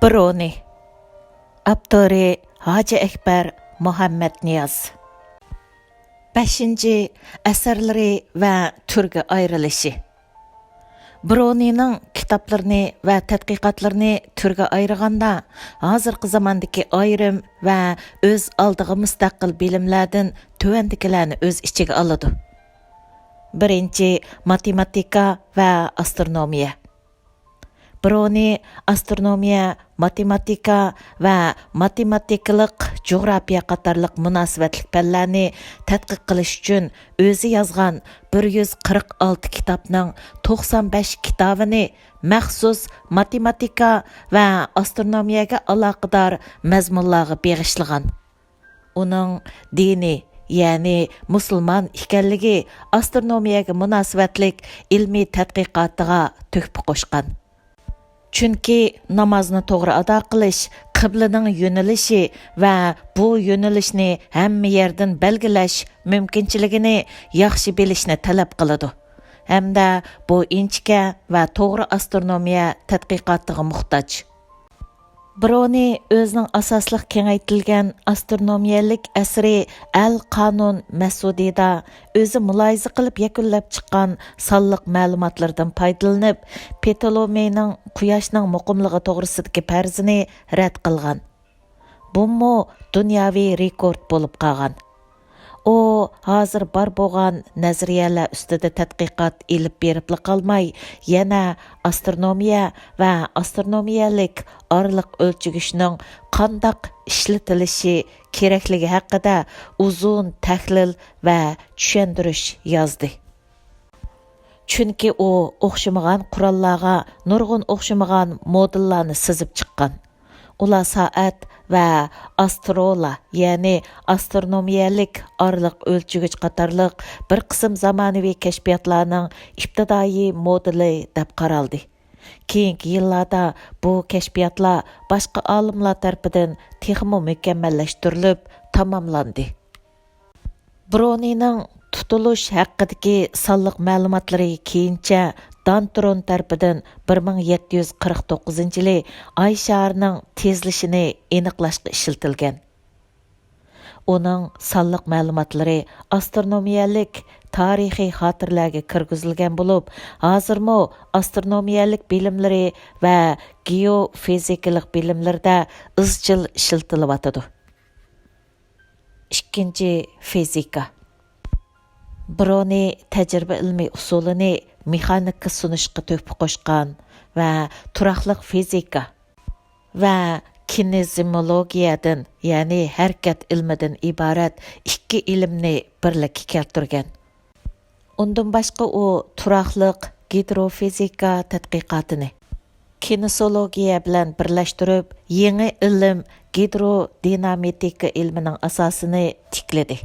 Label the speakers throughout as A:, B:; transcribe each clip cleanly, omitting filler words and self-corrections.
A: بىرۇنى ئاپتورى ھاجى ئەكبەر مۇھەممەدنىياز 5. ئەسەرلىرى ۋە تۈرگە ئايرىلىشى بىرۇنىنىڭ kitoblarini va tadqiqotlarini turga ayırganda hozirgi zamondagi ayrim va o'z oldiga mustaqil bilimlardan tuvandikilarni o'z ichiga oladi. Birinchi, matematika va astronomiya. Biruni astronomiya, matematika va matematikalik coğrafiya qatarlıq münasibətlik fənlərni tədqiq qilish üçün özü yazğan 146 kitabның 95 kitabını məxsus matematika və astronomiyaga əlaqədar məzmunlarga bağışlagan. Onun dini, yani musulman ikənligi astronomiyaga münasibətlik ilmi tədqiqatıga töhfə qoşqan. Çünki namozni to'g'ri ado qilish qiblaning yo'nalishi va bu yo'nalishni hamma yerdan belgilash mumkinchiligini yaxshi bilishni talab qiladi. Hamda bu inchika va to'g'ri astronomiya tadqiqotiga muhtoj. Biruni o'zining asosliq kengaytirilgan astronomiyalik asri Al-Qanun Masudida o'zi muloyiza qilib yakunlab chiqqan sonliq ma'lumotlardan foydalanib, Ptolomeyning quyoshning muqimligi to'g'risidagi farzini rad qilgan. Bu dunyoviy rekord bo'lib qolgan. O, hozir bar bo'lgan nazariyalar ustida tadqiqot elib berib qolmay, yana astronomiya va astronomiyalik orliq o'lchigishning qandoq ishlatilishi kerakligi haqida uzun tahlil va tushuntirish yozdi. Chunki u o'xshamagan qurollarga nurg'un o'xshamagan modellarni sizib chiqqan. Ular soat va astrola, ya'ni astronomiyalik orliq o'lchigich qatorliq bir qism zamonaviy kashfiyotlarning ibtidoiy modeli deb qaraldi. Keyingi yillarda bu kashfiyotlar boshqa olimlar tarafidan texmo mukammallashtirilib tamomlandi. Birunining tutuluş haqidagi sonliq ma'lumotlari keyincha Dantron tarafidan 1749-yili Ay sharining tezlishini aniqlashga ishlatilgan. Uning sonliq ma'lumotlari astronomiyalik tarixiy xotirlarga kirgizilgan bo'lib, hozirmo astronomiyalik bilimlari va geofizikalik bilimlarda izchil ishlatilyotidi. 2. Fizika. Biruni tajriba ilmiy usulini mexanika sunishga töhfə qo'shgan va turaqliq fizika va kinezimologiyadan, ya'ni harakat ilmidan iborat ikki ilmni birlikka keltirgan. Undan boshqa u turaqliq gidrofizika tadqiqotini kinesologiya bilan birlashtirib, yangi ilm gidrodinamika ilmining asosini tikladi.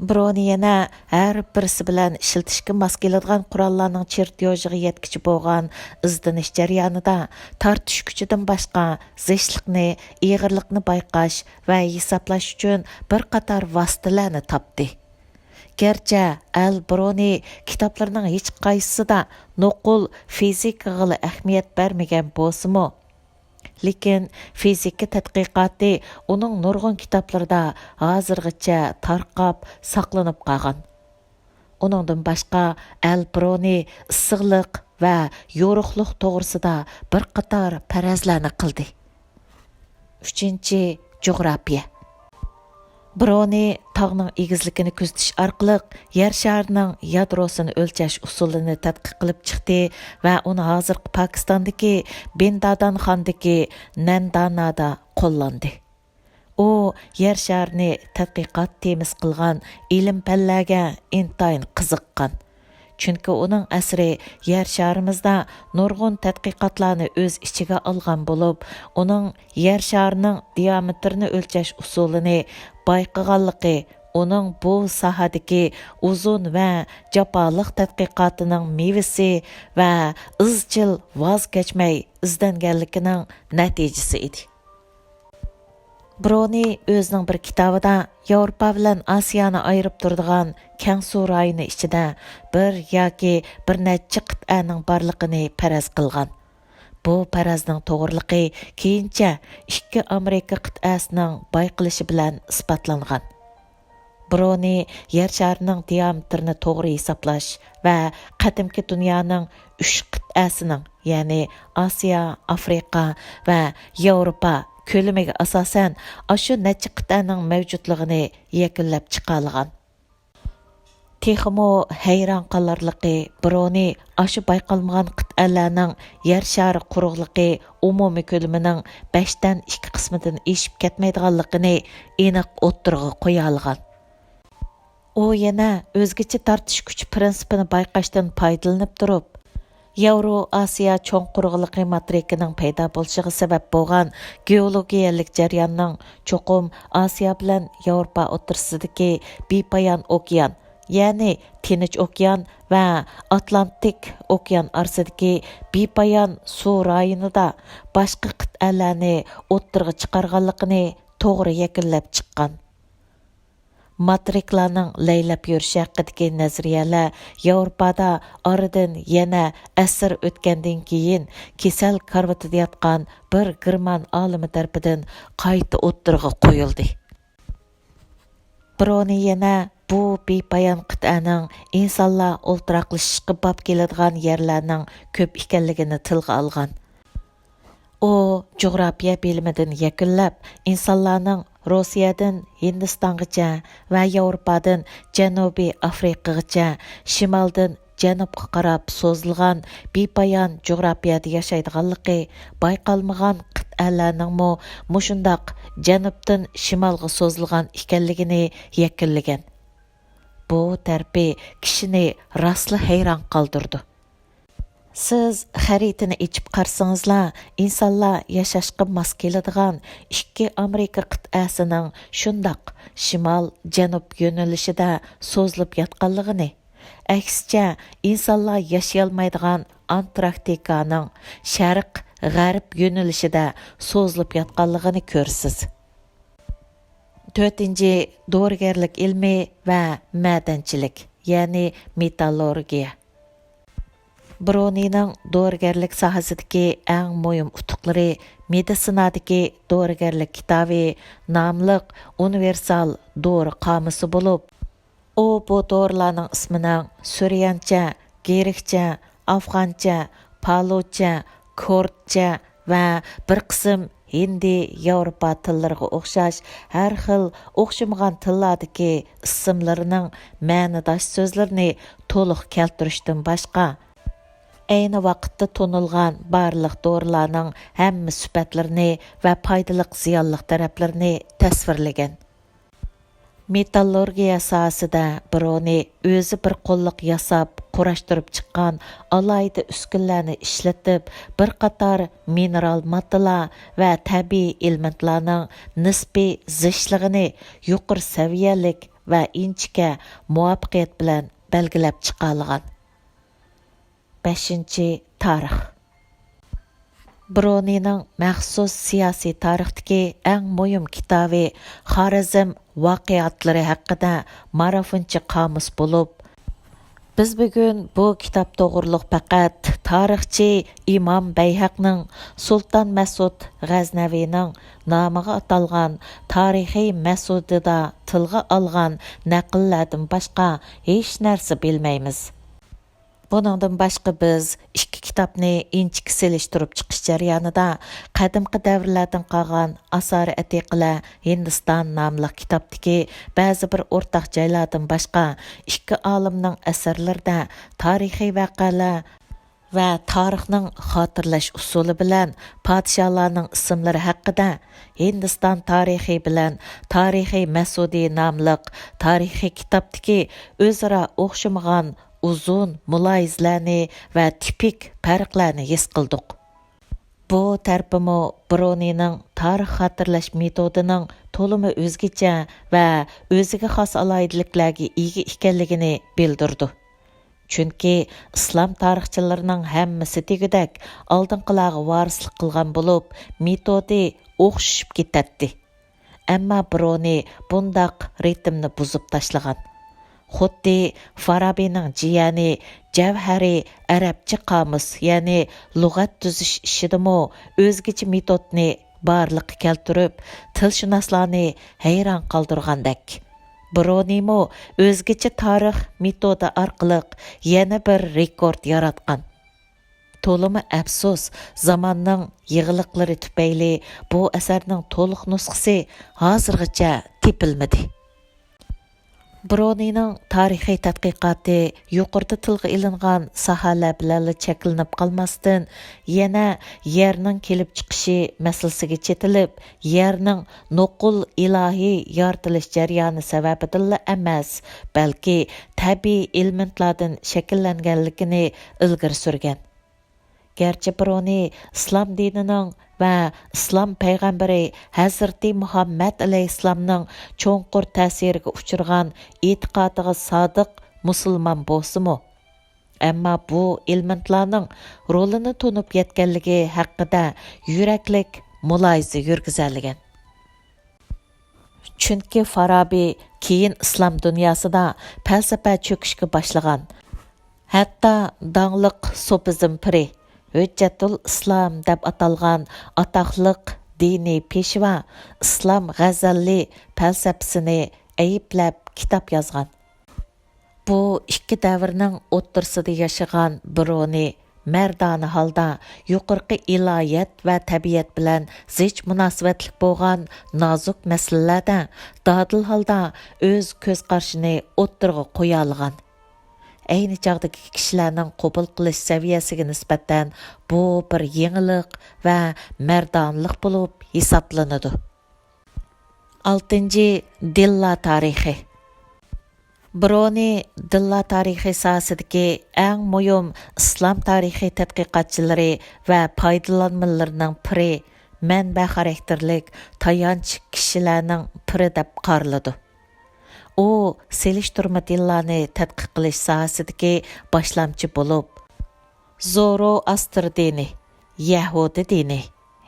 A: Biruni yana har birisi bilan ishlatishga mos keladigan qurollarning chertyojiga yetkichi bo'lgan izdinish jarayonida tortish kuchidan boshqa zishliqni, ig'irlikni bayqash va hisoblash uchun bir qator vositalarni topdi. Gerçi Biruni kitoblarining hech qaysisida nuqul fizikaga ahamiyat bermagan bo'lsa-mu, lekin fizika tadqiqoti uning nurg'un kitoblarida hozirgacha tarqab saqlanib qolgan. Uningdan boshqa Biruni issiqlik va yo'riqlik to'g'risida bir qator farazlarni qildi. 3. Coğrafiya. Biruni tog'ning egizligini kuzatish orqali yer sharining yadrosini o'lchash usulini tadqiq qilib chiqdi va uni hozirgi Pokistondagi Bendadanxondagi Nandanada qo'llandi. U yer sharini tadqiqot temasi qilgan ilm fanlarga intayin qiziqqan. Chunki uning asri yer sharimizda nurg'un tadqiqotlarni o'z ichiga olgan bo'lib, uning yer sharining diametrini o'lchash usulini bayqaganligi uning bu sohadagi uzun va jafoliq tadqiqotining mevasi va izchil voz kechmay izlanganligining natijasi edi. Biruni o'zining bir kitobida Yevropa bilan Osiyoni ayirib turadigan keng suv rayoni ichida bir yoki bir necha qit'aning borligini faraz qilgan. Bu parazning to'g'riliqi keyincha 2 Amerika qit'asining bayqilishi bilan isbotlangan. Biruni yer sharining diametrini to'g'ri hisoblash va qadimki dunyoning 3 qit'asining, ya'ni Osiyo, Afrika va Yevropa ko'lamiga asosan ashu necha qit'aning mavjudligini yakunlab chiqargan. Texmo hayron qolarliqi Biruni ashu bayqalmagan qit'alarning yer shari quruqligi umumiy ko'lamining 5 dan 2 qismidan eshib ketmaydiganligini aniq o'ttirg'a qo'ya olgan. U yana o'zgacha tortish kuchi prinsipini bayqashdan foydalanib turib, Yevro-Osiyo cho'ng quruqligi materikining paydo bo'lishiga sabab bo'lgan geologiyalik jarayonning cho'qim Osiyo bilan Yevropa o'rtasidagi bepoyon okean, ya'ni Tinch okean va Atlantik okean orasidagi bepoyon suv rayonida boshqa qit'alarni o'ttirg'a chiqarganligini to'g'ri yakunlab chiqqan. Matriklarning laylab yurishi haqidagi nazariyalar Yevropada oradan yana asr o'tgandan keyin kasal karvatida yotgan bir german olimi tarafidan qayta o'ttirg'a qo'yildi. Biruni yana bu bepoyon qit'aning insonlar o'ltiraqlashishga bab keladigan yerlarning ko'p ekanligini tilga olgan. U jug'rofiya bilimidan yakunlab, insonlarning Rossiyadan Hindistongacha va Yevropadan Janubiy Afrikagacha, shimoldan janubga qarab so'zilgan bepoyon jug'rofiyada yashaydiganligi bayqalmagan qit'alarningmi mushundoq janubdan shimolga so'zilgan ekanligini yakunlagan. Bu tarbi kishini rostla hayron qoldirdi. Siz xaritini ichib qarsangizlar, insonlar yashashga mos keladigan 2 Amerika qit'asining shundoq shimol-janub yo'nalishida so'zilib yotganligini, aksicha insonlar yashayolmaydigan Antarktikaning sharq-g'arb yo'nalishida so'zilib yotganligini ko'rsiz. 4. Dorigarlik ilmi va madanchilik, ya'ni metallurgiya. Birunining dorigarlik sohasidagi eng muhim utuqlari meditsinadagi dorigarlik kitobi nomliq universal dori qomusi bo'lib, u bu dorilarning ismining suryancha, gerikcha, afg'oncha, palucha, kurdcha va bir qism hindi, Yevropa tillariga o'xshash har xil o'xshamagan tillardagi ismlarining ma'nodosh so'zlarini to'liq keltirishdan boshqa ayni vaqtda tonilgan barliq dorilarning hamma sifatlarini va foydali ziyonli taraflarini tasvirlagan. Metallurgiya sohasida Biruni o'zi bir qo'lliq yasab, qurashtirib chiqqan alayda uskunlarni ishlatib, bir qator mineral moddalar va tabiiy elementlarning nisbiy zishligini yuqori saviyalik va inchika muvaffaqiyat bilan belgilab chiqargan. 5. Tarix. Birunining maxsus siyosiy tarixdagi eng muhim kitobi Xorazm voqeatlari haqida marafonchi qomus bo'lib, biz bugun bu kitob to'g'riliq faqat tarixchi İmam Bayhaqning Sultan Mas'ud G'aznaviyning nomiga atalgan tarixiy Mas'udida tilga olgan naqllardan boshqa hech narsa bilmaymiz. Buningdan boshqa biz 2 kitobni inchik selishtirib chiqish jarayonida qadimgi davrlardan qolgan asari atiqalar Hindiston nomli kitobdagi ba'zi bir o'rtaq joylardan boshqa 2 olimning asarlarida tarixiy voqealar va tarixning xotirlash usuli bilan podsholarning ismlari haqida Hindiston tarixi bilan Tarixiy Mas'udi nomli tarixiy kitobdagi o'zaro o'xshamagan uzun muloyizlarni va tipik farqlarni his qildik. Bu tarpimi Birunining tarix xotirlash metodining to'limi o'zgacha va o'ziga xos alaydiliklarga ega ekanligini bildirdi. Chunki islom tarixchilarining hammasi degudak oldinqilarga varislik qilgan bo'lib, metodi o'xshashib ketadi. Ammo Biruni bundaq ritmni buzib tashlagan. xuddi Farabining jiyani Javhari arabcha qomus, ya'ni lug'at tuzish ishidimi o'zgacha metodni barliqqa keltirib, tilshunoslarni hayron qoldirgandek. Birunimi o'zgacha tarix metodi orqali yana bir rekord yaratgan. To'limi afsus, zamonning yig'iliqlari tufayli bu asarning to'liq nusxasi hozirgacha tepilmadi. Birunining tarixiy tadqiqoti yuqorida tilga ilingan sohalar bilan cheklanib qolmasdan, yana yerning kelib chiqishi masalasiga chetilib, yerning nuqul ilohiy yoritilish jarayoni sababidan emas, balki tabiiy elementlardan shakllanganligini ilgari surgan. Gerçi Biruni İslam dininin ve İslam peygamberi Hazreti Muhammed aleyhisselamның çoğunqur təsiriga uçurgan etiqatıga sadık musulman bolsumu. Amma bu elementlarning rolini tunib yetganligi haqida yuraklik muloyiza yurgizilgan. Chunki Farabi keyin islom dunyosida falsafa cho'kishga boshlagan. Hatto dаңлıq sofizm piri Hüccetul İslam deb atalgan ataqlıq dini peshva İslam g'azalli falsafasini ayıplab kitap yazgan. Bu ikki davrning o'ttirsida yashagan Biruni mardona holda yuqorqi iloyat va tabiat bilan zich munosabatli bo'lgan nozik masalalarda dodil holda o'z ko'z qarashini o'ttirg'a qo'ya olgan. Ayni chog'dagi kishilarning qabul qilish saviyasiga nisbatan bu bir yangilik va mardonlik bo'lib hisoblanadi. 6. Dilla tarixi. Biruni dilla tarixi sohasidagi eng muhim islom tarixi tadqiqotchilari va foydalanuvchilarining piri, manba xarakterlik tayanch kishilarning piri deb qaraladi. U selishtirma dillarni tadqiq qilish sohasidagi boshlamchi bo'lib, Zoroastr dini, Yahudi dini,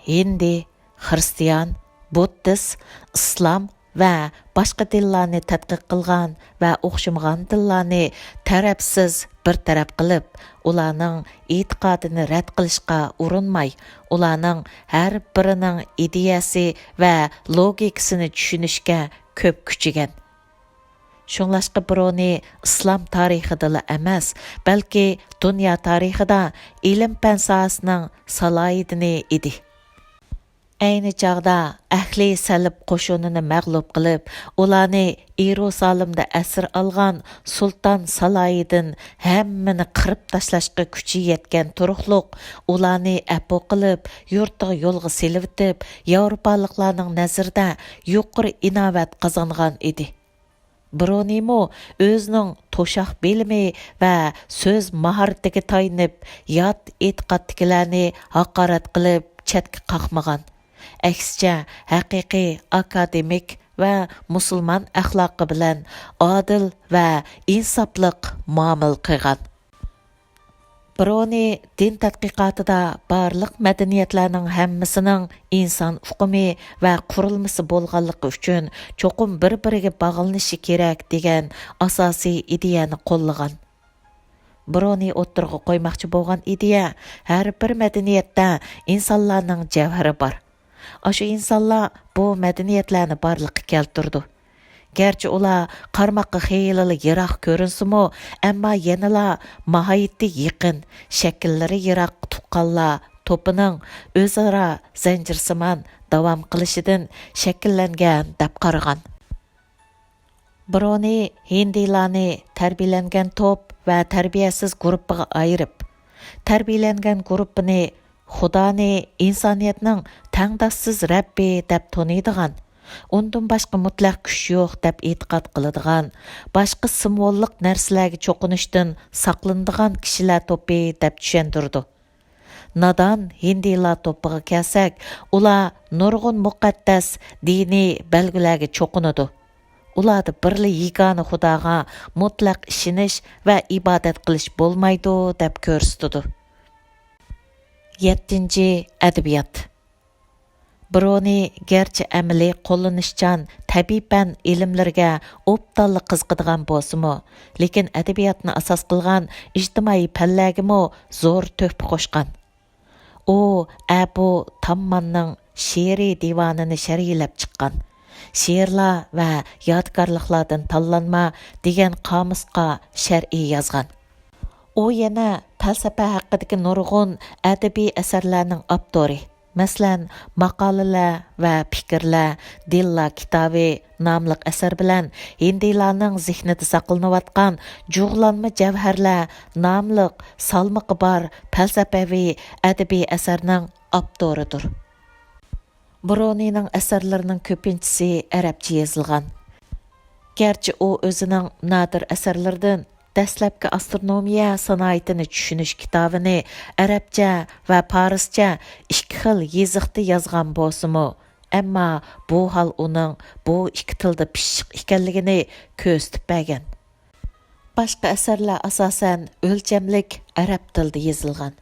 A: Hindi, Xristian, Buddist, Islom va boshqa dillarni tadqiq qilgan va o'xshamagan dillarni tarafsiz bir taraf qilib, ularning e'tiqodini rad qilishga urinmay, ularning har birining ideyasi va logikasini tushunishga ko'p kuchigan. Şunlaşqı Biruni İslam tarixida emas, balki dünya tarixida ilim-fan sohasining salohiyatini edi. Ayni chog'da ahli salib qo'shinini mag'lub qilib, ularni Yerusalimda asir olgan sulton Salohiddin hammani qirib tashlashga kuchi yetgan turuqliq ularni apu qilib, yurtiga yo'lga selivitib, Yevropaliklarning nazarida yuqori inovat qozongan edi. Birunimi o'zining to'shaq bilimi va so'z mahoratiga tayanib, yot e'tiqoddagilarni haqorat qilib chetga qoqmagan. Aksicha, haqiqiy akademik va musulmon axloqi bilan odil va insofliq muomala qilgan. Biruni din tadqiqotida barliq madaniyatlarning hammasining inson uqumi va qurilmasi bo'lganligi uchun cho'qim bir-biriga bog'lanishi kerak degan asosiy ideyani qo'llagan. Biruni o'ttirg'a qo'ymoqchi bo'lgan ideya, har bir madaniyatda insonlarning javhari bor. Ashu insonlar bu madaniyatlarni barliqqa keltirdi. Gerçi ular qarmoqqa xeyli yiroq ko'rinsimi, ammo yanala mahayitli yaqin, shakllari yiroq tuqqanlar to'pining o'zaro zanjirsimon davom qilishidan shakllangan deb qaragan. Biruni hindilarni tarbiyalangan to'p va tarbiyasiz guruhiga ayirib, tarbiyalangan guruhini Xudoni insoniyatning tangdoshsiz Rabbi deb taniydigan, undan boshqa mutlaq kuch yo'q deb e'tiqod qiladigan, boshqa simvollik narsalarga cho'qinishdan saqlanadigan kishilar to'pi deb tushuntirdi. Nadan hindilar to'piga kelsak, ular nurg'un muqaddas diniy belgilarga cho'qinadi. Ularda birli yagona Xudoga mutlaq ishonish va ibodat qilish bo'lmaydi deb ko'rsatdi. 7. Adabiyot. Biruni gerçi əmili qo'llanishchan tabiiy fan ilmlariga obdonli qiziqadigan bo'lsa-mu, lekin adabiyotni asos qilgan ijtimoiy fanlargami zo'r to'hfa qo'shgan. U Abu Tammonning she'riy divonini sharhlab chiqqan. She'rlar va yodgorliklardan tanlanma degan qomusga shar'iy yozgan. U yana falsafa haqidagi nurg'un adabiy asarlarning avtori. Мәсәлән, maqolalar va fikrlar, Dilla kitobi nomli asar bilan hindiylarning zihnida saqlanayotgan jug'lanma javharlar nomli salmoqi bor falsafaviy adabiy asarning avtoridir. Birunining asarlarining ko'pinchisi arabcha yozilgan. Gerçi u o'zining nadir asarlaridan dastlabki astronomiya sanoatini tushunish kitobini arabcha va farscha ikki xil yoziqda yozgan bo'lsa-mu, ammo bu hol uning bu ikki tilda pishiq ekanligini ko'rsatib bergan. Boshqa asarlar asosan o'lchamlik arab tilida yozilgan.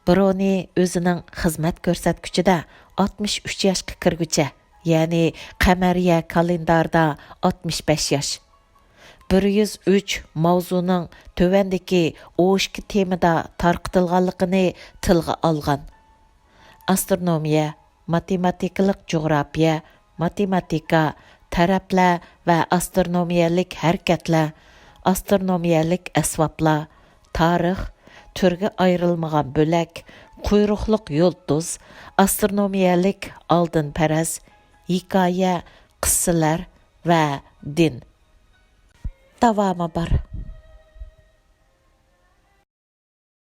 A: Biruni o'zining xizmat ko'rsatkuchida 63 yoshga kirgucha, ya'ni qamariya kalendarda 65 yosh. 103 mavzuning tövəndəki o'shki temada tarqıtılğanlığını tilg'a olgan. Astronomiya, matematikalik coğrafiya, matematika, taraflar va astronomiyalik harakatlar, astronomiyalik asboblar, tarix, turga ayrilmagan bo'lak, quyruqliq yulduz, astronomiyalik oldin paraz, hikoya, qissalar va din. Davamı var.